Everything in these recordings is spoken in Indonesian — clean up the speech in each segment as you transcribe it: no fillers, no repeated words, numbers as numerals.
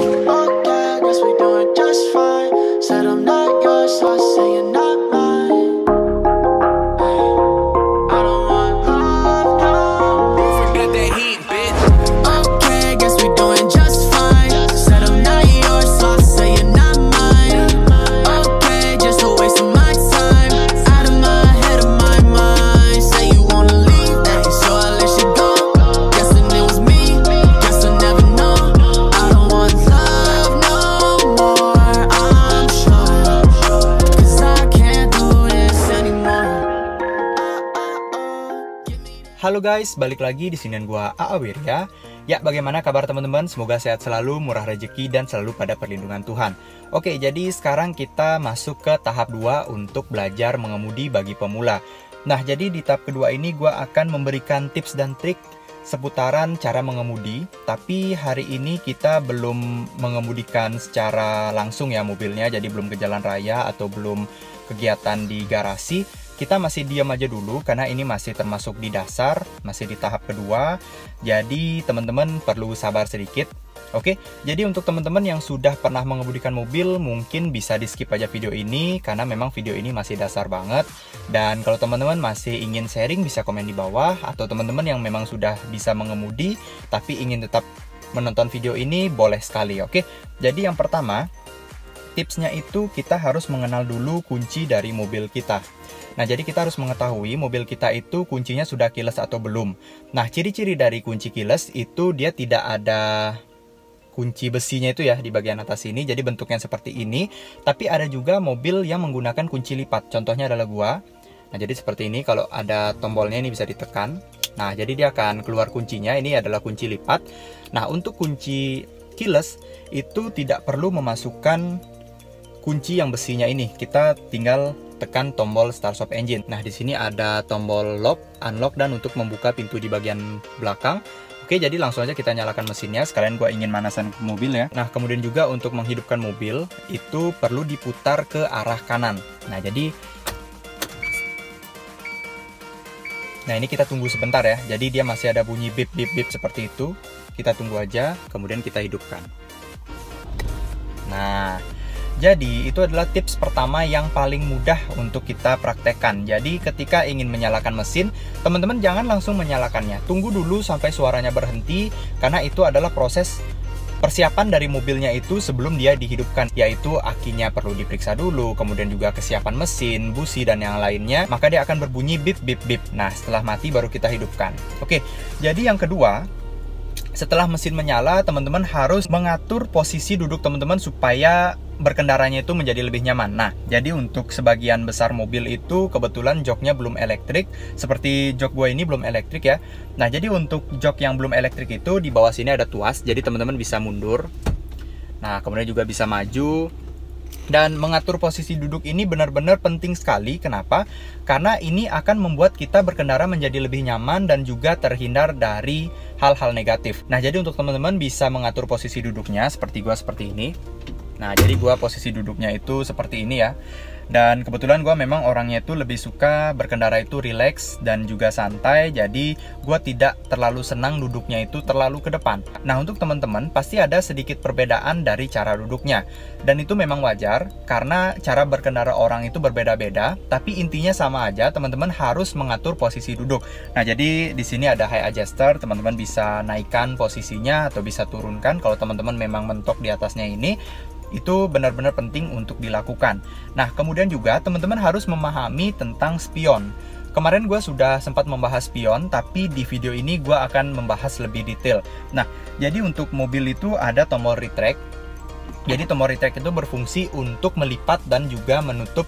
Okay, guess we doing just fine. Said I'm not yours, so I say you're not mine. Hey, I don't want love no more. Forget that heat, bitch. Okay, guess we doing just fine. Said I'm not yours, so I say you're not mine. Okay, just a waste of my time. Out of my head, of my mind. Say you wanna leave, so I let you go. Guessing it was me, guess I never know. I don't want love no more, I'm sure. Cause I can't do this anymore. Halo guys, balik lagi di sini gua AA Wirya. Ya, bagaimana kabar teman-teman? Semoga sehat selalu, murah rezeki dan selalu pada perlindungan Tuhan. Oke, jadi sekarang kita masuk ke tahap 2 untuk belajar mengemudi bagi pemula. Nah, jadi di tahap kedua ini gua akan memberikan tips dan trik seputaran cara mengemudi. Tapi hari ini kita belum mengemudikan secara langsung ya mobilnya, jadi belum ke jalan raya atau belum kegiatan di garasi. Kita masih diam aja dulu karena ini masih termasuk di dasar, masih di tahap kedua. Jadi teman-teman perlu sabar sedikit. Oke, jadi untuk teman-teman yang sudah pernah mengemudikan mobil, mungkin bisa di skip aja video ini karena memang video ini masih dasar banget. Dan kalau teman-teman masih ingin sharing bisa komen di bawah, atau teman-teman yang memang sudah bisa mengemudi tapi ingin tetap menonton video ini boleh sekali. Oke, jadi yang pertama, tipsnya itu kita harus mengenal dulu kunci dari mobil kita. Nah, jadi kita harus mengetahui mobil kita itu kuncinya sudah keyless atau belum. Nah, ciri-ciri dari kunci keyless itu dia tidak ada kunci besinya itu ya di bagian atas ini, jadi bentuknya seperti ini. Tapi ada juga mobil yang menggunakan kunci lipat, contohnya adalah gua. Nah, jadi seperti ini, kalau ada tombolnya ini bisa ditekan. Nah, jadi dia akan keluar kuncinya, ini adalah kunci lipat. Nah, untuk kunci keyless itu tidak perlu memasukkan kunci yang besinya ini, kita tinggal tekan tombol start stop engine. Nah, di sini ada tombol lock, unlock, dan untuk membuka pintu di bagian belakang. Oke, jadi langsung aja kita nyalakan mesinnya. Sekalian gua ingin manasan mobil ya. Nah, kemudian juga untuk menghidupkan mobil itu perlu diputar ke arah kanan. Nah, jadi ini kita tunggu sebentar ya. Jadi dia masih ada bunyi bip bip bip seperti itu. Kita tunggu aja, kemudian kita hidupkan. Nah, jadi itu adalah tips pertama yang paling mudah untuk kita praktekkan. Jadi ketika ingin menyalakan mesin, teman-teman jangan langsung menyalakannya. Tunggu dulu sampai suaranya berhenti, karena itu adalah proses persiapan dari mobilnya itu sebelum dia dihidupkan. Yaitu akinya perlu diperiksa dulu, kemudian juga kesiapan mesin, busi, dan yang lainnya. Maka dia akan berbunyi bip bip bip. Nah, setelah mati baru kita hidupkan. Oke, jadi yang kedua, setelah mesin menyala, teman-teman harus mengatur posisi duduk teman-teman supaya berkendaranya itu menjadi lebih nyaman. Nah, jadi untuk sebagian besar mobil itu kebetulan joknya belum elektrik. Seperti jok gue ini belum elektrik ya. Nah, jadi untuk jok yang belum elektrik itu di bawah sini ada tuas. Jadi teman-teman bisa mundur. Nah, kemudian juga bisa maju. Dan mengatur posisi duduk ini benar-benar penting sekali. Kenapa? Karena ini akan membuat kita berkendara menjadi lebih nyaman dan juga terhindar dari hal-hal negatif. Nah, jadi untuk teman-teman bisa mengatur posisi duduknya seperti gua seperti ini. Nah, jadi gua posisi duduknya itu seperti ini ya. Dan kebetulan gua memang orangnya itu lebih suka berkendara itu rileks dan juga santai. Jadi gua tidak terlalu senang duduknya itu terlalu ke depan. Nah, untuk teman-teman pasti ada sedikit perbedaan dari cara duduknya. Dan itu memang wajar karena cara berkendara orang itu berbeda-beda. Tapi intinya sama aja, teman-teman harus mengatur posisi duduk. Nah, jadi di sini ada high adjuster, teman-teman bisa naikkan posisinya atau bisa turunkan. Kalau teman-teman memang mentok di atasnya ini, itu benar-benar penting untuk dilakukan. Nah, kemudian juga teman-teman harus memahami tentang spion. Kemarin gue sudah sempat membahas spion, tapi di video ini gue akan membahas lebih detail. Nah, jadi untuk mobil itu ada tombol retract. Jadi tombol retract itu berfungsi untuk melipat dan juga menutup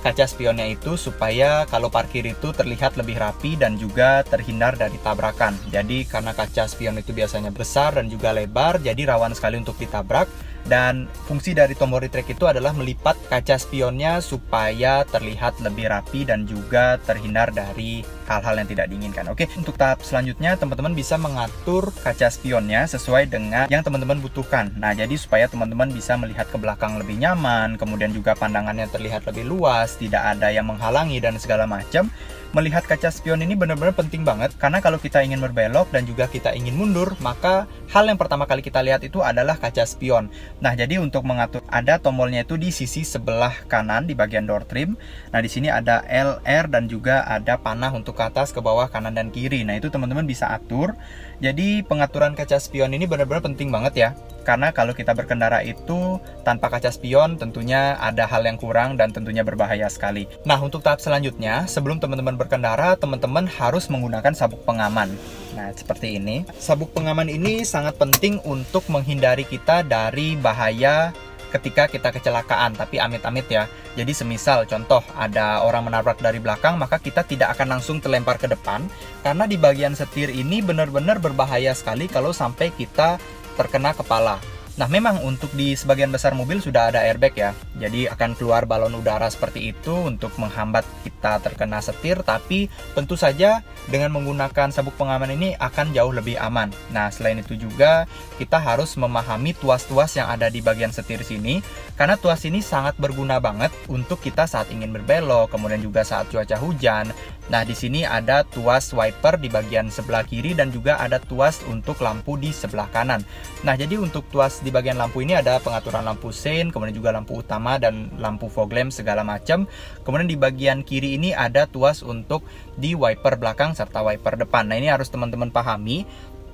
kaca spionnya itu supaya kalau parkir itu terlihat lebih rapi dan juga terhindar dari tabrakan. Jadi karena kaca spion itu biasanya besar dan juga lebar, jadi rawan sekali untuk ditabrak. Dan fungsi dari tombol retract itu adalah melipat kaca spionnya supaya terlihat lebih rapi dan juga terhindar dari hal-hal yang tidak diinginkan. Oke, untuk tahap selanjutnya teman-teman bisa mengatur kaca spionnya sesuai dengan yang teman-teman butuhkan. Nah, jadi supaya teman-teman bisa melihat ke belakang lebih nyaman, kemudian juga pandangannya terlihat lebih luas, tidak ada yang menghalangi dan segala macam. Melihat kaca spion ini benar-benar penting banget, karena kalau kita ingin berbelok dan juga kita ingin mundur, maka hal yang pertama kali kita lihat itu adalah kaca spion. Nah, jadi untuk mengatur, ada tombolnya itu di sisi sebelah kanan di bagian door trim. Nah, di sini ada L, R, dan juga ada panah untuk ke atas, ke bawah, kanan, dan kiri. Nah, itu teman-teman bisa atur. Jadi pengaturan kaca spion ini benar-benar penting banget ya. Karena kalau kita berkendara itu tanpa kaca spion tentunya ada hal yang kurang dan tentunya berbahaya sekali. Nah, untuk tahap selanjutnya, sebelum teman-teman berkendara, teman-teman harus menggunakan sabuk pengaman. Nah, seperti ini. Sabuk pengaman ini sangat penting untuk menghindari kita dari bahaya ketika kita kecelakaan, tapi amit-amit ya. Jadi semisal contoh ada orang menabrak dari belakang, maka kita tidak akan langsung terlempar ke depan, karena di bagian setir ini benar-benar berbahaya sekali kalau sampai kita terkena kepala. Nah, memang untuk di sebagian besar mobil sudah ada airbag ya, jadi akan keluar balon udara seperti itu untuk menghambat kita terkena setir, tapi tentu saja dengan menggunakan sabuk pengaman ini akan jauh lebih aman. Nah, selain itu juga kita harus memahami tuas-tuas yang ada di bagian setir sini, karena tuas ini sangat berguna banget untuk kita saat ingin berbelok, kemudian juga saat cuaca hujan. Nah, di sini ada tuas wiper di bagian sebelah kiri dan juga ada tuas untuk lampu di sebelah kanan. Nah, jadi untuk tuas di bagian lampu ini ada pengaturan lampu sein, kemudian juga lampu utama dan lampu fog lamp segala macam. Kemudian di bagian kiri ini ada tuas untuk di wiper belakang serta wiper depan. Nah, ini harus teman-teman pahami.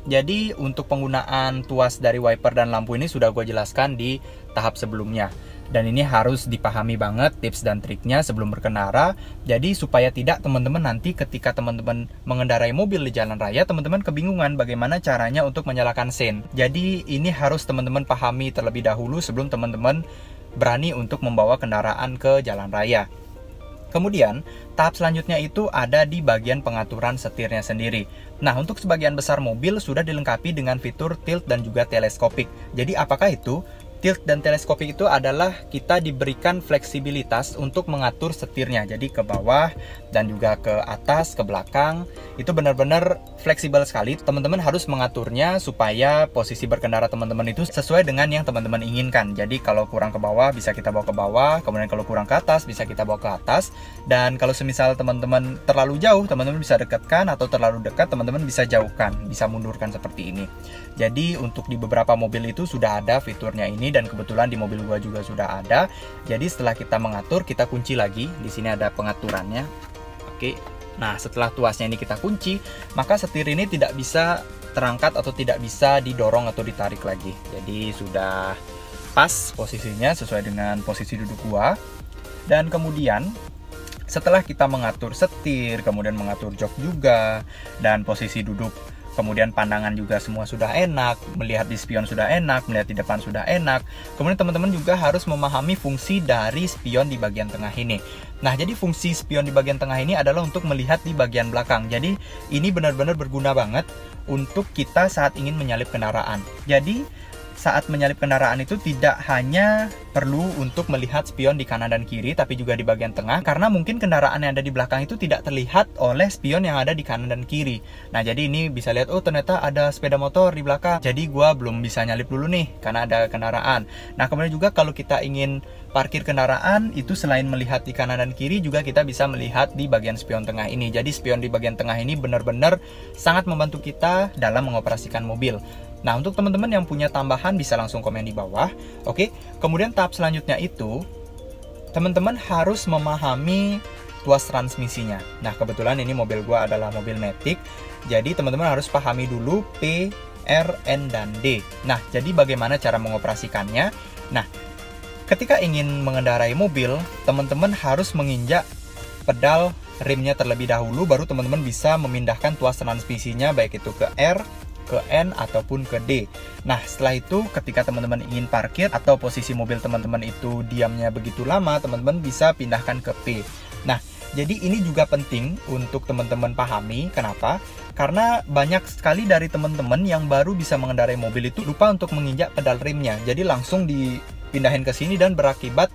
Jadi untuk penggunaan tuas dari wiper dan lampu ini sudah gue jelaskan di tahap sebelumnya. Dan ini harus dipahami banget tips dan triknya sebelum berkendara. Jadi supaya tidak teman-teman nanti ketika teman-teman mengendarai mobil di jalan raya, teman-teman kebingungan bagaimana caranya untuk menyalakan sein. Jadi ini harus teman-teman pahami terlebih dahulu sebelum teman-teman berani untuk membawa kendaraan ke jalan raya. Kemudian tahap selanjutnya itu ada di bagian pengaturan setirnya sendiri. Nah, untuk sebagian besar mobil sudah dilengkapi dengan fitur tilt dan juga teleskopik. Jadi apakah itu? Tilt dan teleskopik itu adalah kita diberikan fleksibilitas untuk mengatur setirnya. Jadi ke bawah dan juga ke atas, ke belakang. Itu benar-benar fleksibel sekali. Teman-teman harus mengaturnya supaya posisi berkendara teman-teman itu sesuai dengan yang teman-teman inginkan. Jadi kalau kurang ke bawah bisa kita bawa ke bawah, kemudian kalau kurang ke atas bisa kita bawa ke atas. Dan kalau semisal teman-teman terlalu jauh, teman-teman bisa dekatkan, atau terlalu dekat, teman-teman bisa jauhkan, bisa mundurkan seperti ini. Jadi untuk di beberapa mobil itu sudah ada fiturnya ini, dan kebetulan di mobil gua juga sudah ada. Jadi setelah kita mengatur, kita kunci lagi. Di sini ada pengaturannya. Oke. Nah, setelah tuasnya ini kita kunci, maka setir ini tidak bisa terangkat atau tidak bisa didorong atau ditarik lagi. Jadi sudah pas posisinya sesuai dengan posisi duduk gua. Dan kemudian setelah kita mengatur setir, kemudian mengatur jok juga, dan posisi duduk, kemudian pandangan juga semua sudah enak, melihat di spion sudah enak, melihat di depan sudah enak. Kemudian teman-teman juga harus memahami fungsi dari spion di bagian tengah ini. Nah, jadi fungsi spion di bagian tengah ini adalah untuk melihat di bagian belakang. Jadi ini benar-benar berguna banget untuk kita saat ingin menyalip kendaraan. Jadi saat menyalip kendaraan itu tidak hanya perlu untuk melihat spion di kanan dan kiri, tapi juga di bagian tengah, karena mungkin kendaraan yang ada di belakang itu tidak terlihat oleh spion yang ada di kanan dan kiri. Nah, jadi ini bisa lihat, oh ternyata ada sepeda motor di belakang, jadi gua belum bisa nyalip dulu nih karena ada kendaraan. Nah, kemudian juga kalau kita ingin parkir kendaraan, itu selain melihat di kanan dan kiri, juga kita bisa melihat di bagian spion tengah ini. Jadi spion di bagian tengah ini benar-benar sangat membantu kita dalam mengoperasikan mobil. Nah, untuk teman-teman yang punya tambahan bisa langsung komen di bawah. Oke, kemudian tahap selanjutnya itu teman-teman harus memahami tuas transmisinya. Nah, kebetulan ini mobil gua adalah mobil Matic. Jadi teman-teman harus pahami dulu P, R, N, dan D. Nah, jadi bagaimana cara mengoperasikannya? Nah, ketika ingin mengendarai mobil, teman-teman harus menginjak pedal remnya terlebih dahulu, baru teman-teman bisa memindahkan tuas transmisinya baik itu ke R, ke N, ataupun ke D. Nah, setelah itu ketika teman-teman ingin parkir atau posisi mobil teman-teman itu diamnya begitu lama, teman-teman bisa pindahkan ke P. Nah, Jadi ini juga penting untuk teman-teman pahami. Kenapa? Karena banyak sekali dari teman-teman yang baru bisa mengendarai mobil itu lupa untuk menginjak pedal remnya. Jadi langsung dipindahin ke sini dan berakibat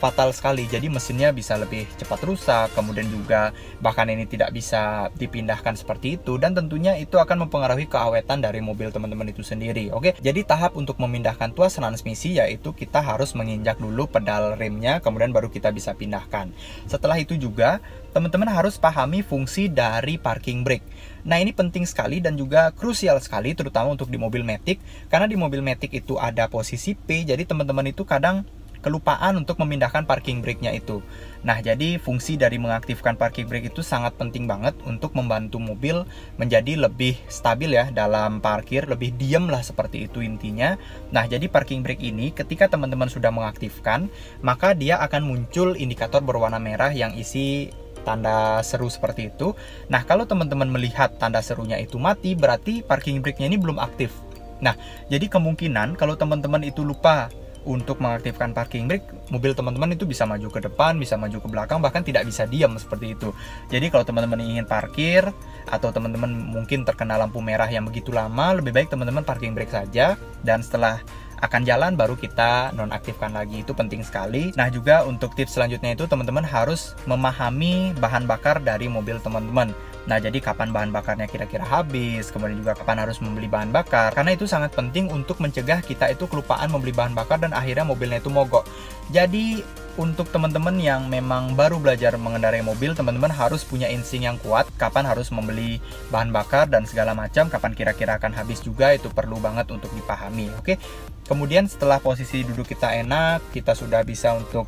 fatal sekali. Jadi mesinnya bisa lebih cepat rusak, kemudian juga bahkan ini tidak bisa dipindahkan seperti itu, dan tentunya itu akan mempengaruhi keawetan dari mobil teman-teman itu sendiri. Oke, jadi tahap untuk memindahkan tuas transmisi yaitu kita harus menginjak dulu pedal remnya, kemudian baru kita bisa pindahkan. Setelah itu juga teman-teman harus pahami fungsi dari parking brake. Nah, ini penting sekali dan juga krusial sekali, terutama untuk di mobil Matic, karena di mobil Matic itu ada posisi P, jadi teman-teman itu kadang kelupaan untuk memindahkan parking brake-nya itu. Nah, jadi fungsi dari mengaktifkan parking brake itu sangat penting banget untuk membantu mobil menjadi lebih stabil ya dalam parkir, lebih diem lah seperti itu intinya. Nah, jadi parking brake ini ketika teman-teman sudah mengaktifkan, maka dia akan muncul indikator berwarna merah yang isi tanda seru seperti itu. Nah, kalau teman-teman melihat tanda serunya itu mati, berarti parking brake-nya ini belum aktif. Nah, jadi kemungkinan kalau teman-teman itu lupa untuk mengaktifkan parking brake, mobil teman-teman itu bisa maju ke depan, bisa maju ke belakang, bahkan tidak bisa diam seperti itu. Jadi kalau teman-teman ingin parkir atau teman-teman mungkin terkena lampu merah yang begitu lama, lebih baik teman-teman parking brake saja, dan setelah akan jalan baru kita nonaktifkan lagi. Itu penting sekali. Nah, juga untuk tips selanjutnya itu teman-teman harus memahami bahan bakar dari mobil teman-teman. Nah, jadi kapan bahan bakarnya kira-kira habis, kemudian juga kapan harus membeli bahan bakar, karena itu sangat penting untuk mencegah kita itu kelupaan membeli bahan bakar dan akhirnya mobilnya itu mogok. Jadi untuk teman-teman yang memang baru belajar mengendarai mobil, teman-teman harus punya insting yang kuat kapan harus membeli bahan bakar dan segala macam, kapan kira-kira akan habis juga, itu perlu banget untuk dipahami. Oke. Kemudian setelah posisi duduk kita enak, kita sudah bisa untuk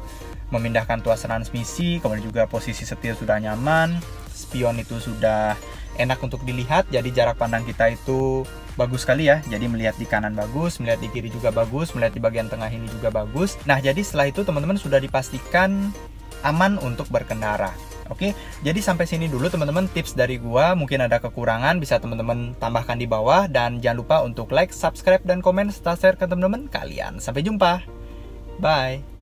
memindahkan tuas transmisi, kemudian juga posisi setir sudah nyaman, spion itu sudah enak untuk dilihat, jadi jarak pandang kita itu bagus sekali ya. Jadi melihat di kanan bagus, melihat di kiri juga bagus, melihat di bagian tengah ini juga bagus. Nah, jadi setelah itu teman-teman sudah dipastikan aman untuk berkendara. Oke, jadi sampai sini dulu teman-teman tips dari gua. Mungkin ada kekurangan bisa teman-teman tambahkan di bawah, dan jangan lupa untuk like, subscribe, dan komen serta share ke teman-teman kalian. Sampai jumpa. Bye.